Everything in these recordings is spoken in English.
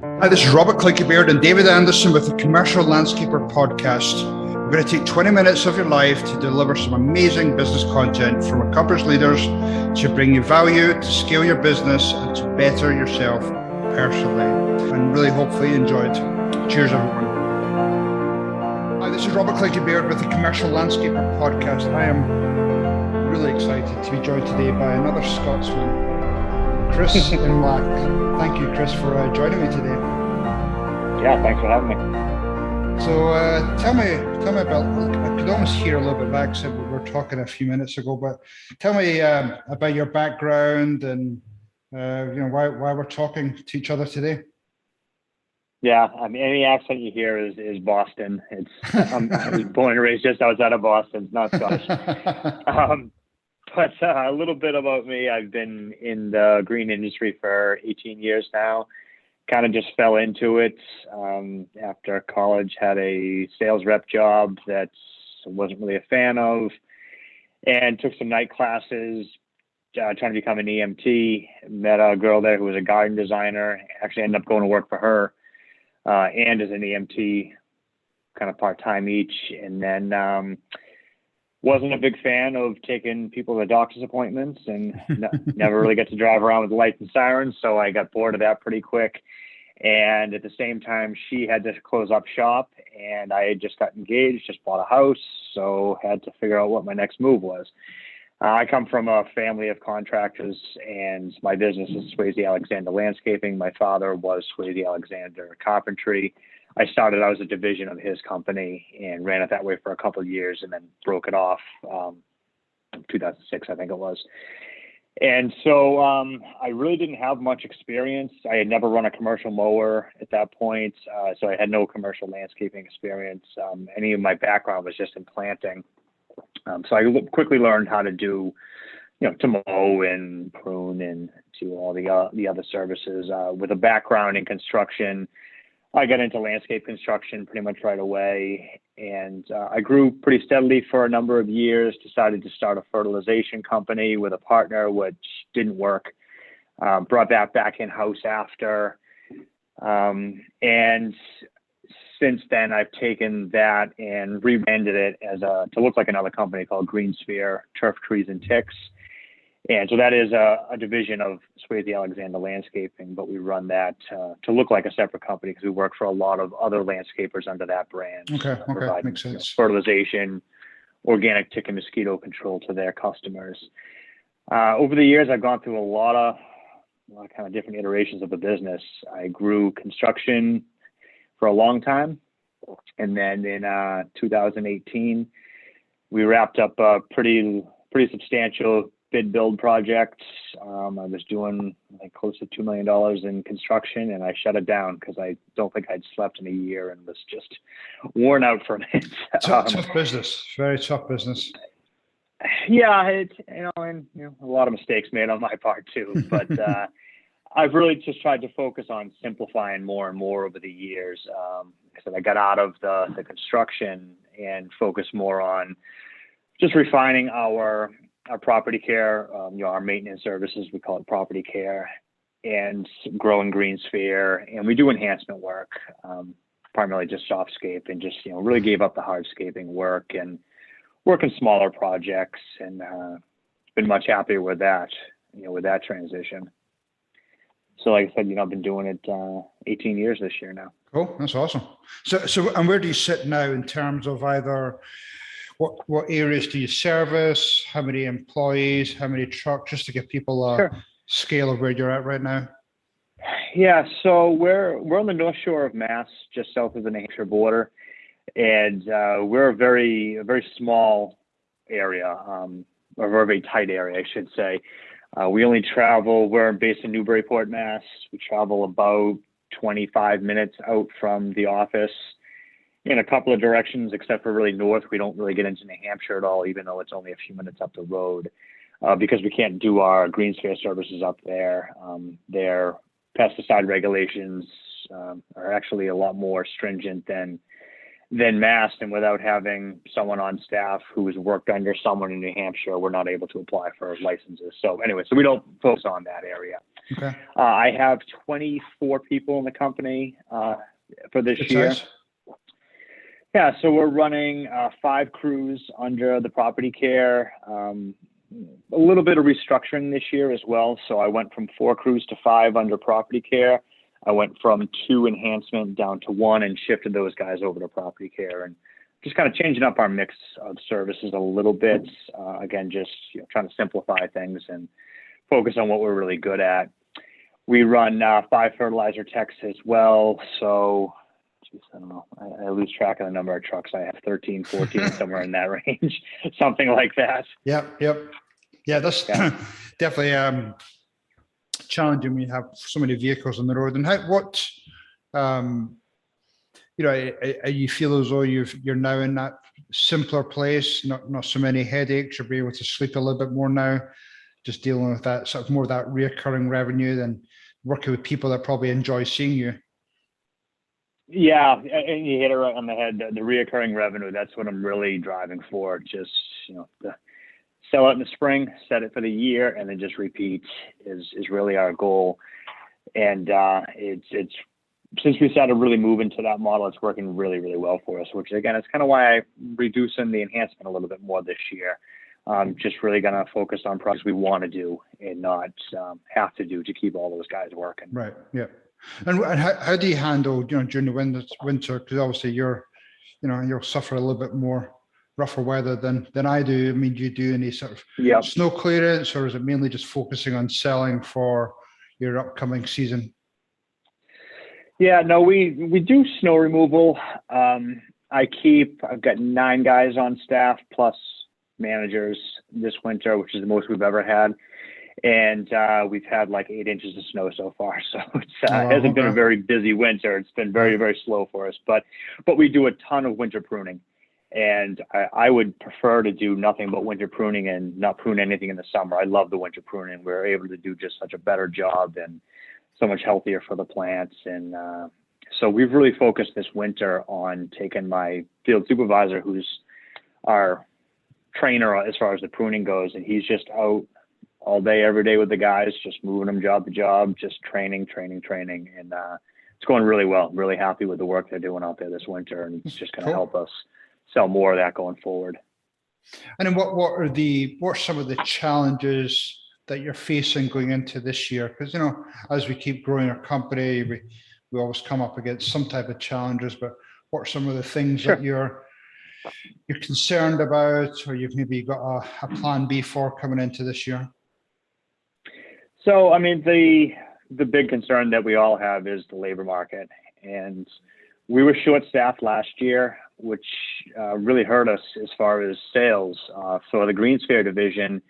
Hi, this is Robert Clinkybeard and David Anderson with the Commercial Landscaper podcast. We're going to take 20 minutes of your life to deliver some amazing business content from accomplished leaders to bring you value, to scale your business, and to better yourself personally. And really hopefully you enjoyed. Cheers, everyone. Hi, this is Robert Clinkybeard with the Commercial Landscaper podcast. I am really excited to be joined today by another Scotsman, Chris Imlach. Thank you, Chris, for joining me today. Yeah, thanks for having me. So tell me about, I could almost hear a little bit of accent when we were talking a few minutes ago, but tell me about your background and why we're talking to each other today. Yeah, I mean, any accent you hear is Boston. I was born and raised just outside of Boston, not Scottish. But a little bit about me. I've been in the green industry for 18 years now. Kind of just fell into it after college. Had a sales rep job that I wasn't really a fan of, and took some night classes, trying to become an EMT. Met a girl there who was a garden designer. Actually ended up going to work for her and as an EMT, kind of part-time each. And then wasn't a big fan of taking people to doctor's appointments and never really get to drive around with lights and sirens. So I got bored of that pretty quick. And at the same time, she had to close up shop and I had just got engaged, just bought a house. So had to figure out what my next move was. I come from a family of contractors and my business is Swazy Alexander Landscaping. My father was Swazy Alexander Carpentry. I started out as a division of his company and ran it that way for a couple of years and then broke it off 2006, I think it was. And so I really didn't have much experience. I had never run a commercial mower at that point, so I had no commercial landscaping experience. Any of my background was just in planting. So I quickly learned how to do, to mow and prune and do all the other services. With a background in construction, I got into landscape construction pretty much right away, and I grew pretty steadily for a number of years, decided to start a fertilization company with a partner, which didn't work. Brought that back in-house after. And since then, I've taken that and rebranded it to look like another company called Green Sphere, Turf, Trees, and Ticks. And so that is a division of Swazy Alexander Landscaping, but we run that to look like a separate company because we work for a lot of other landscapers under that brand. Okay, makes sense. Fertilization, organic tick and mosquito control to their customers. Over the years, I've gone through a lot of kind of different iterations of the business. I grew construction for a long time, and then in 2018, we wrapped up a pretty substantial bid build project. I was doing close to $2 million in construction, and I shut it down because I don't think I'd slept in a year and was just worn out from it. Tough business, very tough business. Yeah, and a lot of mistakes made on my part too. But I've really just tried to focus on simplifying more and more over the years. So I got out of the construction and focused more on just refining our property care, our maintenance services, we call it property care, and growing Green Sphere. And we do enhancement work, primarily just softscape, and just, really gave up the hardscaping work and working smaller projects, and been much happier with that, with that transition. So like I said, I've been doing it 18 years this year now. Cool, that's awesome. So and where do you sit now in terms of either what areas do you service? How many employees? How many trucks? Just to give people a scale of where you're at right now. Yeah, so we're on the North Shore of Mass, just south of the New Hampshire border, and we're a very small area, or a very tight area, I should say. We only travel. We're based in Newburyport, Mass. We travel about 25 minutes out from the office in a couple of directions, except for really north. We don't really get into New Hampshire at all, even though it's only a few minutes up the road, because we can't do our Green Sphere services up there. Their pesticide regulations are actually a lot more stringent than Mass, and without having someone on staff who has worked under someone in New Hampshire, we're not able to apply for licenses. So anyway, so we don't focus on that area. Okay. I have 24 people in the company for this Good year. size. Yeah, so we're running 5 crews under the property care. A little bit of restructuring this year as well. So I went from 4 crews to 5 under property care. I went from 2 enhancement down to 1 and shifted those guys over to property care, and just kind of changing up our mix of services a little bit. Again, just trying to simplify things and focus on what we're really good at. We run 5 fertilizer techs as well. So I don't know. I lose track of the number of trucks. I have 13, 14, somewhere in that range, something like that. Yep. Yeah, that's definitely challenging when you have so many vehicles on the road. And you feel as though you're now in that simpler place, not so many headaches, you'll be able to sleep a little bit more now, just dealing with that sort of more of that reoccurring revenue than working with people that probably enjoy seeing you. Yeah, and you hit it right on the head. The reoccurring revenue, that's what I'm really driving for. Just, sell it in the spring, set it for the year, and then just repeat is really our goal. And it's since we started really moving to that model, it's working really, really well for us, which again, it's kind of why I'm reducing the enhancement a little bit more this year. Just really going to focus on projects we want to do and not have to do to keep all those guys working. Right. Yeah. And how do you handle, during the winter? Because obviously you'll suffer a little bit more rougher weather than I do. I mean, do you do any sort of snow clearance, or is it mainly just focusing on selling for your upcoming season? Yeah, no, we do snow removal. I've got 9 guys on staff plus managers this winter, which is the most we've ever had. And we've had like 8 inches of snow so far. So it hasn't been a very busy winter. It's been very, very slow for us. But we do a ton of winter pruning. And I would prefer to do nothing but winter pruning and not prune anything in the summer. I love the winter pruning. We're able to do just such a better job and so much healthier for the plants. And so we've really focused this winter on taking my field supervisor, who's our trainer as far as the pruning goes, and he's just out all day, every day with the guys, just moving them job to job, just training. And it's going really well. I'm really happy with the work they're doing out there this winter, and it's just going to help us sell more of that going forward. And then what are some of the challenges that you're facing going into this year? Because, as we keep growing our company, we always come up against some type of challenges, but what are some of the things that you're concerned about, or you've maybe got a plan B for coming into this year? So, I mean, the big concern that we all have is the labor market. And we were short-staffed last year, which really hurt us as far as sales. So the Green Sphere division,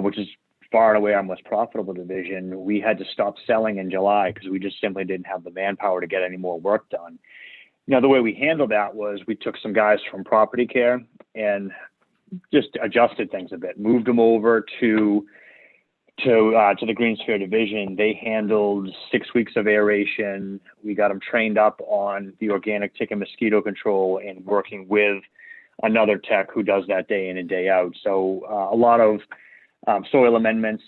which is far and away our most profitable division, we had to stop selling in July because we just simply didn't have the manpower to get any more work done. The way we handled that was we took some guys from property care and just adjusted things a bit, moved them over to the Green Sphere division. They handled 6 weeks of aeration. We got them trained up on the organic tick and mosquito control and working with another tech who does that day in and day out. So a lot of soil amendments,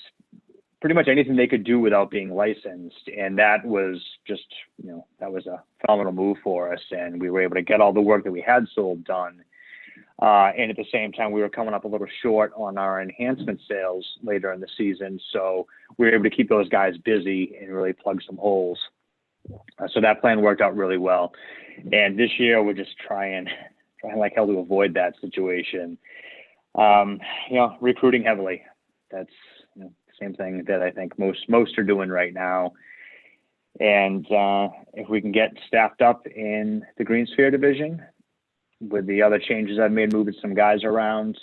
pretty much anything they could do without being licensed. And that was just, that was a phenomenal move for us. And we were able to get all the work that we had sold done. And at the same time, we were coming up a little short on our enhancement sales later in the season. So we were able to keep those guys busy and really plug some holes. So that plan worked out really well. And this year, we're just trying like hell to avoid that situation. Recruiting heavily. That's the same thing that I think most are doing right now. And if we can get staffed up in the Green Sphere division, with the other changes I've made, moving some guys around,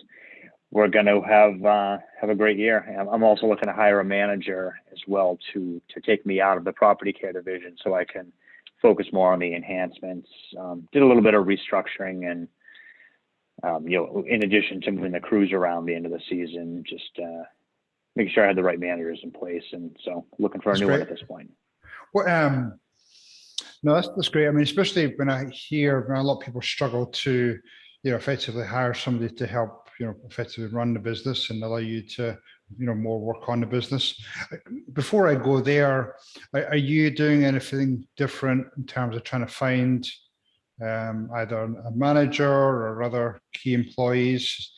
we're going to have a great year. And I'm also looking to hire a manager as well to take me out of the property care division so I can focus more on the enhancements. Did a little bit of restructuring and, in addition to moving the crews around the end of the season, just making sure I had the right managers in place. And so looking for a new one at this point. Well, no, that's great. I mean, especially when I hear a lot of people struggle to, effectively hire somebody to help, effectively run the business and allow you to more work on the business. Before I go there, are you doing anything different in terms of trying to find either a manager or other key employees?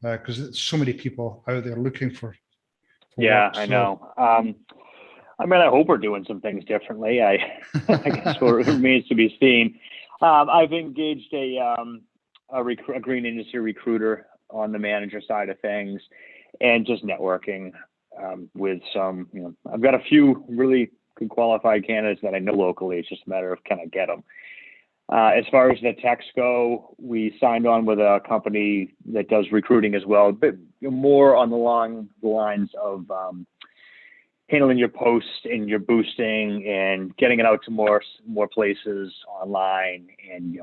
Because there's so many people out there looking for Yeah, work. I know. I hope we're doing some things differently. I guess it remains to be seen. I've engaged a green industry recruiter on the manager side of things, and just networking with some. I've got a few really good qualified candidates that I know locally. It's just a matter of can I get them. As far as the techs go, we signed on with a company that does recruiting as well, but more on the lines of handling your posts and your boosting and getting it out to more places online, and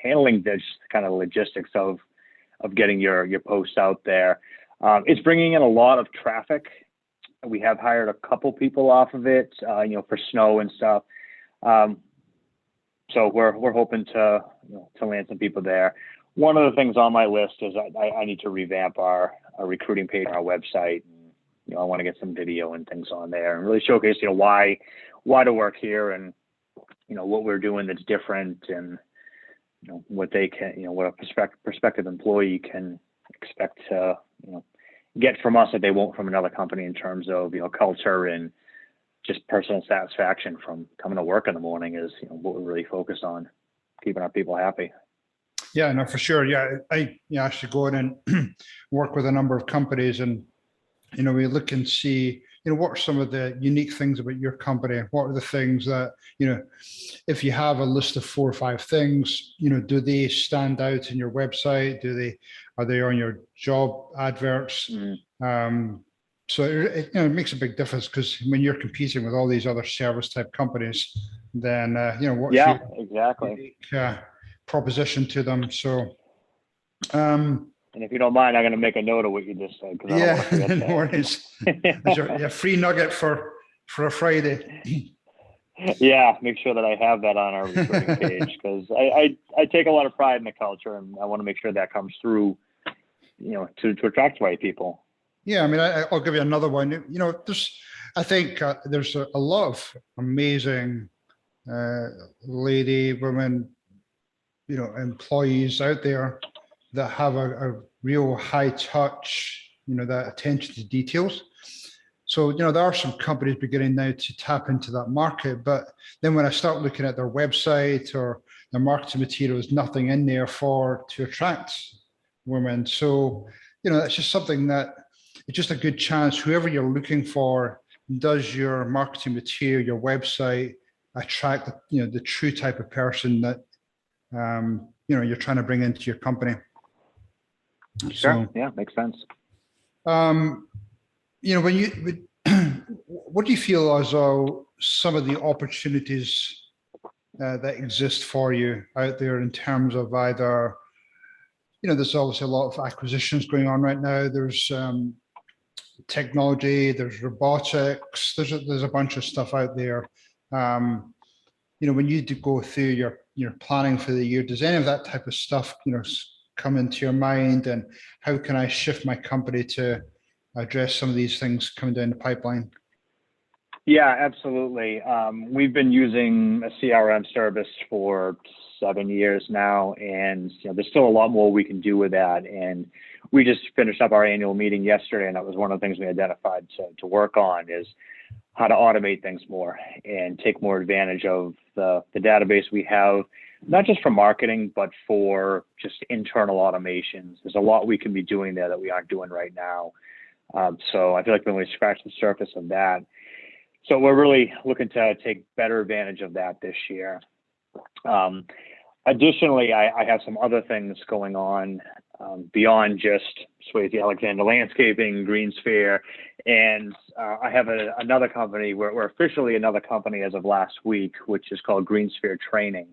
handling this kind of logistics of getting your posts out there. It's bringing in a lot of traffic. We have hired a couple people off of it, for snow and stuff. So we're hoping to land some people there. One of the things on my list is I need to revamp our recruiting page on our website. I want to get some video and things on there and really showcase why to work here, and what we're doing that's different, and what they can what a prospective employee can expect to get from us that they won't from another company in terms of culture and just personal satisfaction from coming to work in the morning is what we're really focused on, keeping our people happy. Yeah, no, for sure. Yeah, I actually go in and work with a number of companies, and we look and see what are some of the unique things about your company. What are the things that if you have a list of 4 or 5 things, do they stand out in your website? Are they on your job adverts? So it makes a big difference, because when you're competing with all these other service type companies, then what's your exactly unique proposition to them. So and if you don't mind, I'm going to make a note of what you just said, because I don't want to forget that. No worries. It's a free nugget for a Friday. Yeah, make sure that I have that on our recruiting page, because I take a lot of pride in the culture, and I want to make sure that comes through, to attract the right people. Yeah, I mean, I'll give you another one. I think there's a lot of amazing women, employees out there that have a real high touch, that attention to details. So, there are some companies beginning now to tap into that market. But then when I start looking at their website or their marketing materials, nothing in there to attract women. So, that's just something that it's just a good chance. Whoever you're looking for, does your marketing material, your website attract the true type of person that you're trying to bring into your company. Sure. So, yeah, makes sense. When what do you feel as though some of the opportunities that exist for you out there in terms of either, there's obviously a lot of acquisitions going on right now. There's technology, there's robotics, there's a bunch of stuff out there. When you do go through your planning for the year, does any of that type of stuff, come into your mind, and how can I shift my company to address some of these things coming down the pipeline? Yeah, absolutely. We've been using a CRM service for 7 years now, and there's still a lot more we can do with that. And we just finished up our annual meeting yesterday, and that was one of the things we identified to work on, is how to automate things more and take more advantage of the database we have, not just for marketing, but for just internal automations. There's a lot we can be doing there that we aren't doing right now. So I feel like we only scratched the surface of that. So we're really looking to take better advantage of that this year. Additionally, I have some other things going on beyond just Swazy Alexander Landscaping, GreenSphere, and I have another company. We're officially another company as of last week, which is called GreenSphere Training.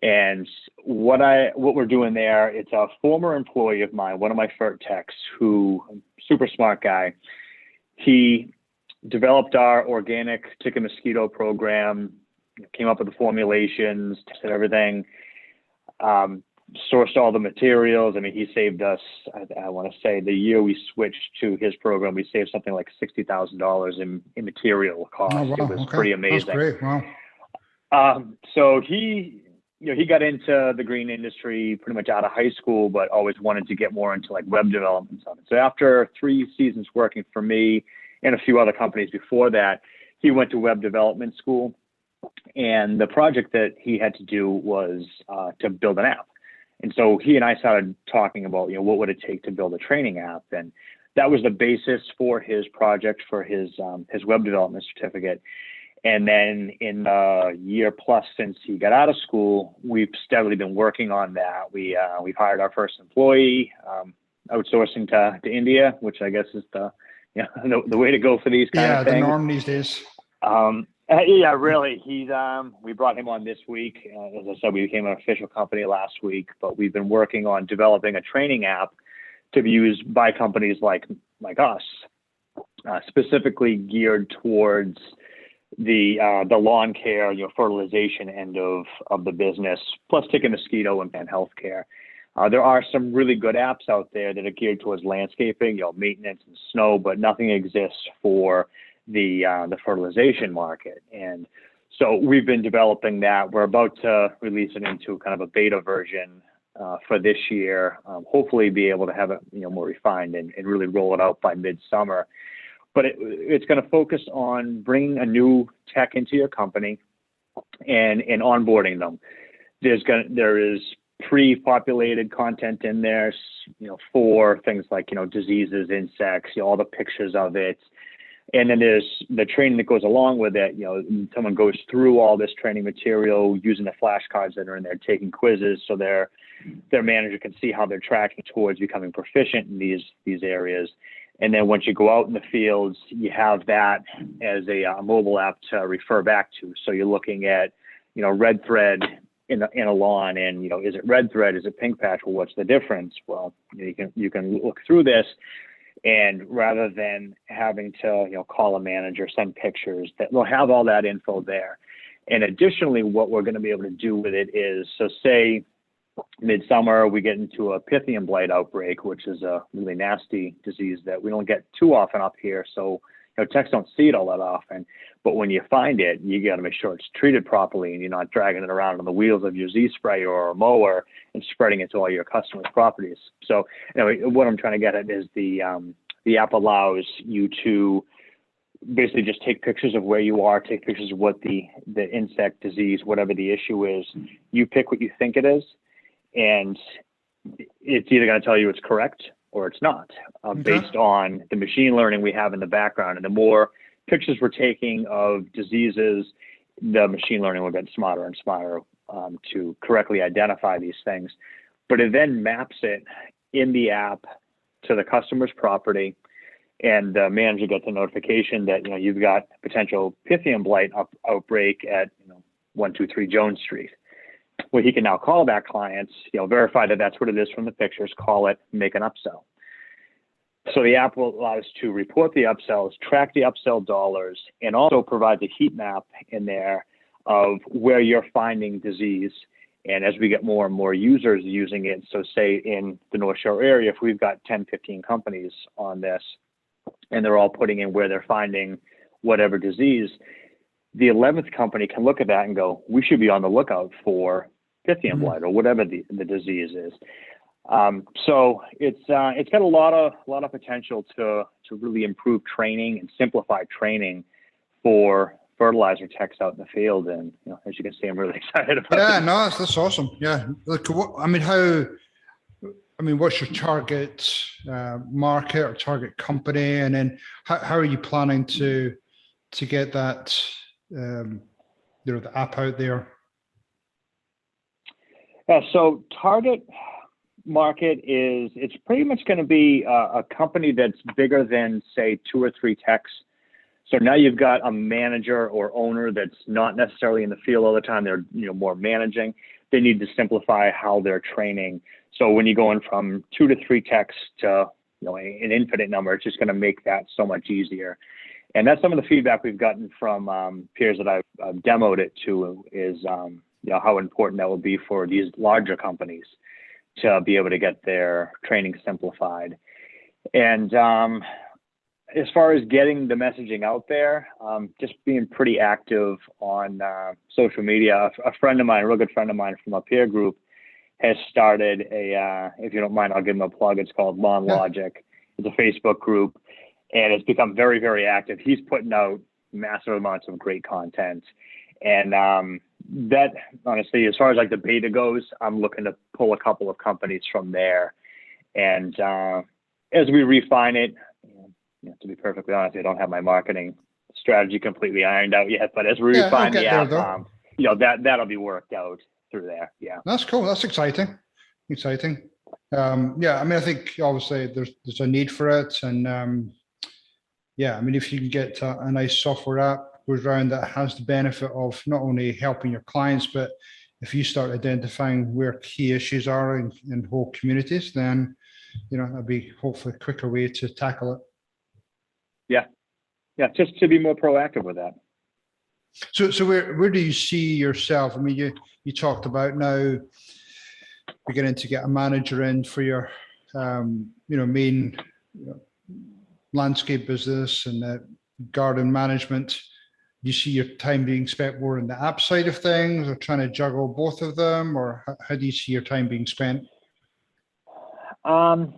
And what we're doing there, it's a former employee of mine, one of my fert techs, who, super smart guy. He developed our organic Tick and Mosquito program, came up with the formulations, tested everything. sourced all the materials. I mean, he saved us, I want to say the year we switched to his program, we saved something like $60,000 in material cost. Oh, wow. It was Okay. pretty amazing. That's great. Wow. So he, he got into the green industry pretty much out of high school, but always wanted to get more into like web development and stuff. So after 3 seasons working for me and a few other companies before that, he went to web development school. And the project that he had to do was to build an app. And so he and I started talking about, what would it take to build a training app? And that was the basis for his project for his web development certificate. And then in the year plus since he got out of school, we've steadily been working on that. We've hired our first employee, outsourcing to India, which I guess is the way to go for these kind of things. Yeah, the norm these days. Yeah, really. We brought him on this week. As I said, we became an official company last week, but we've been working on developing a training app to be used by companies like us, specifically geared towards the lawn care, fertilization end of the business, plus Tick and Mosquito and healthcare. There are some really good apps out there that are geared towards landscaping, maintenance and snow, but nothing exists for the fertilization market. And so we've been developing that. We're about to release it into kind of a beta version for this year. Hopefully be able to have it more refined and really roll it out by midsummer. But it's going to focus on bringing a new tech into your company and onboarding them. There is pre-populated content in there, for things like diseases, insects, all the pictures of it. And then there's the training that goes along with it. Someone goes through all this training material using the flashcards that are in there, taking quizzes, so their manager can see how they're tracking towards becoming proficient in these areas. And then once you go out in the fields, you have that as a mobile app to refer back to. So you're looking at, red thread in a lawn, and is it red thread? Is it pink patch? Well, what's the difference? Well, you can look through this. And rather than having to, call a manager, send pictures, that we'll have all that info there. And additionally, what we're going to be able to do with it is, so say midsummer, we get into a Pythium blight outbreak, which is a really nasty disease that we don't get too often up here. So, techs don't see it all that often. But when you find it, you got to make sure it's treated properly and you're not dragging it around on the wheels of your Z sprayer or a mower and spreading it to all your customers' properties. So, what I'm trying to get at is the app allows you to basically just take pictures of where you are, take pictures of what the insect disease, whatever the issue is. You pick what you think it is, and it's either going to tell you it's correct or it's not, based on the machine learning we have in the background. And the more pictures we're taking of diseases, the machine learning will get smarter and smarter to correctly identify these things. But it then maps it in the app to the customer's property, and the manager gets a notification that you've got potential Pythium blight outbreak at 123 Jones Street. Well, he can now call that client, verify that that's what it is from the pictures, call it, make an upsell. So the app will allow us to report the upsells, track the upsell dollars, and also provide the heat map in there of where you're finding disease. And as we get more and more users using it, so say in the North Shore area, if we've got 10, 15 companies on this, and they're all putting in where they're finding whatever disease, the 11th company can look at that and go, we should be on the lookout for Pythium blight or whatever the disease is. So it's got a lot of potential to really improve training and simplify training for fertilizer techs out in the field. And as you can see, I'm really excited about it. Yeah, no, that's awesome. Yeah, look, what's your target market or target company, and then how are you planning to get that the app out there? So target market it's pretty much going to be a company that's bigger than say 2 or 3 techs. So now you've got a manager or owner that's not necessarily in the field all the time. They're more managing. They need to simplify how they're training. So when you're going from 2 to 3 techs to an infinite number, it's just going to make that so much easier. And that's some of the feedback we've gotten from peers that I've demoed it to, is how important that will be for these larger companies. to be able to get their training simplified. And as far as getting the messaging out there, just being pretty active on social media. A friend of mine, a real good friend of mine from a peer group, has started if you don't mind, I'll give him a plug. It's called Lawn Logic. It's a Facebook group, and it's become very, very active. He's putting out massive amounts of great content. And that, honestly, as far as like the beta goes, I'm looking to pull a couple of companies from there. And as we refine it, to be perfectly honest, I don't have my marketing strategy completely ironed out yet. But as we refine the app, that'll be worked out through there. Yeah, that's cool. That's exciting. I mean, I think obviously there's a need for it, and I mean, if you can get a nice software app goes around that has the benefit of not only helping your clients, but if you start identifying where key issues are in whole communities, then that'd be hopefully a quicker way to tackle it. Yeah, just to be more proactive with that. So where do you see yourself? I mean, you talked about now beginning to get a manager in for your main landscape business and garden management. You see your time being spent more on the app side of things, or trying to juggle both of them, or how do you see your time being spent? So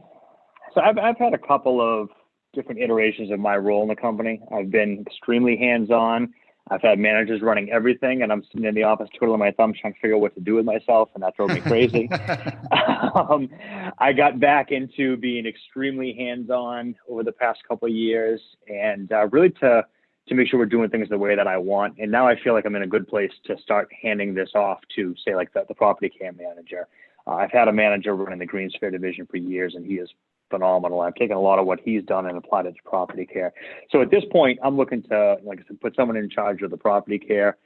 I've had a couple of different iterations of my role in the company. I've been extremely hands-on. I've had managers running everything, and I'm sitting in the office twiddling my thumbs trying to figure out what to do with myself, and that drove me crazy. I got back into being extremely hands-on over the past couple of years, and really to make sure we're doing things the way that I want. And now I feel like I'm in a good place to start handing this off to, say, like the property care manager. I've had a manager running the Green Sphere division for years, and he is phenomenal. I've taken a lot of what he's done and applied it to property care. So at this point, I'm looking to, like I said, put someone in charge of the property care.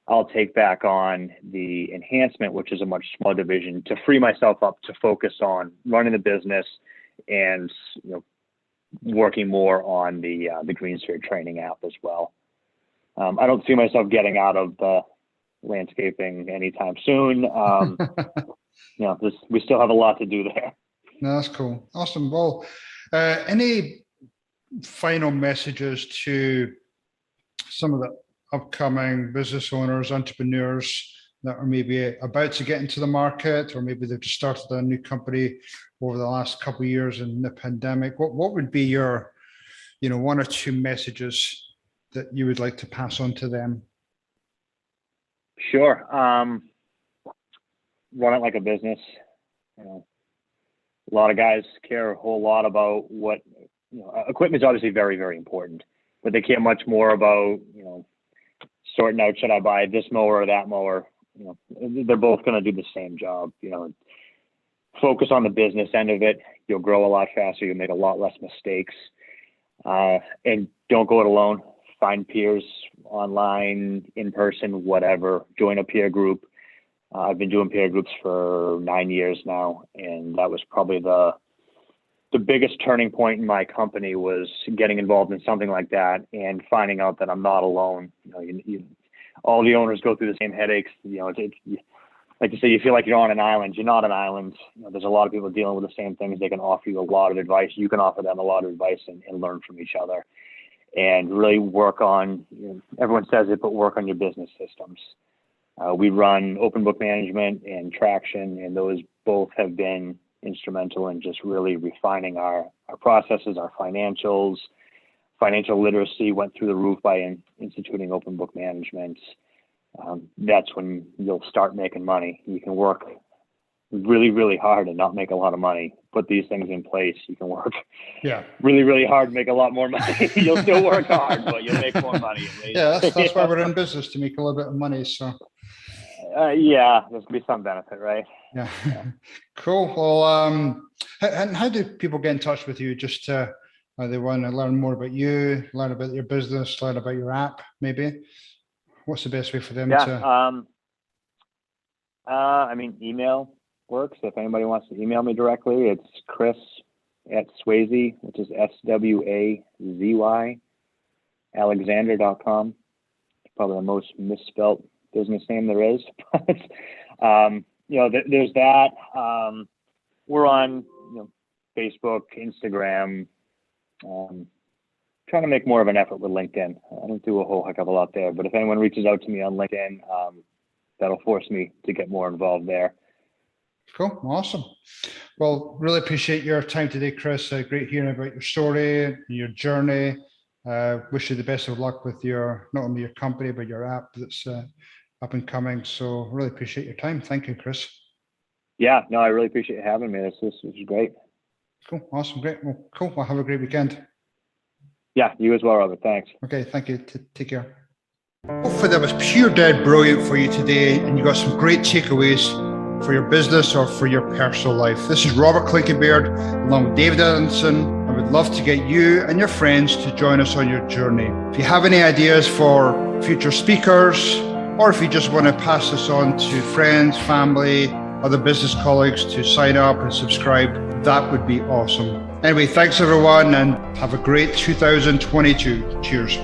I'll take back on the enhancement, which is a much smaller division, to free myself up to focus on running the business and working more on the Green Sphere training app as well. I don't see myself getting out of the landscaping anytime soon. We still have a lot to do there. No, that's cool. Awesome. Well, any final messages to some of the upcoming business owners, entrepreneurs that are maybe about to get into the market, or maybe they've just started a new company over the last couple of years in the pandemic? What would be your, one or two messages that you would like to pass on to them? Sure. Run it like a business. A lot of guys care a whole lot about what, equipment is obviously very, very important, but they care much more about, sorting out, should I buy this mower or that mower? They're both going to do the same job. Focus on the business end of it. You'll grow a lot faster. You'll make a lot less mistakes. And don't go it alone. Find peers online, in person, whatever. Join a peer group. I've been doing peer groups for 9 years now, and that was probably the biggest turning point in my company, was getting involved in something like that and finding out that I'm not alone. All the owners go through the same headaches. Like you say, you feel like you're on an island. You're not an island. There's a lot of people dealing with the same things. They can offer you a lot of advice. You can offer them a lot of advice and learn from each other, and really work on, everyone says it, but work on your business systems. We run open book management and traction, and those both have been instrumental in just really refining our processes, our financials. Financial literacy went through the roof by instituting open book management. That's when you'll start making money. You can work really, really hard and not make a lot of money. Put these things in place. You can work really, really hard and make a lot more money. You'll still work hard, but you'll make more money. Yeah, that's why we're in business, to make a little bit of money. So there's gonna be some benefit, right? Yeah. Cool. Well, and how do people get in touch with you? Just they want to learn more about you, learn about your business, learn about your app, maybe. What's the best way for them to? I mean, email works. If anybody wants to email me directly, it's Chris@Swazy, which is SWAZY Alexander.com. Probably the most misspelt business name there is. There's that. we're on Facebook, Instagram. Trying to make more of an effort with LinkedIn. I don't do a whole heck of a lot there, but if anyone reaches out to me on LinkedIn, that'll force me to get more involved there. Cool. Awesome. Well, really appreciate your time today, Chris. Great hearing about your story, your journey. Wish you the best of luck with not only your company, but your app that's up and coming. So really appreciate your time. Thank you, Chris. Yeah, no, I really appreciate you having me. This was great. Cool. Awesome. Great. Well, cool. Well, have a great weekend. Yeah, you as well, Robert. Thanks. Okay. Thank you. Take care. Hopefully that was pure dead brilliant for you today, and you got some great takeaways for your business or for your personal life. This is Robert Clinkenbeard along with David Anderson. I would love to get you and your friends to join us on your journey. If you have any ideas for future speakers, or if you just want to pass this on to friends, family, other business colleagues to sign up and subscribe, that would be awesome. Anyway, thanks everyone, and have a great 2022. Cheers.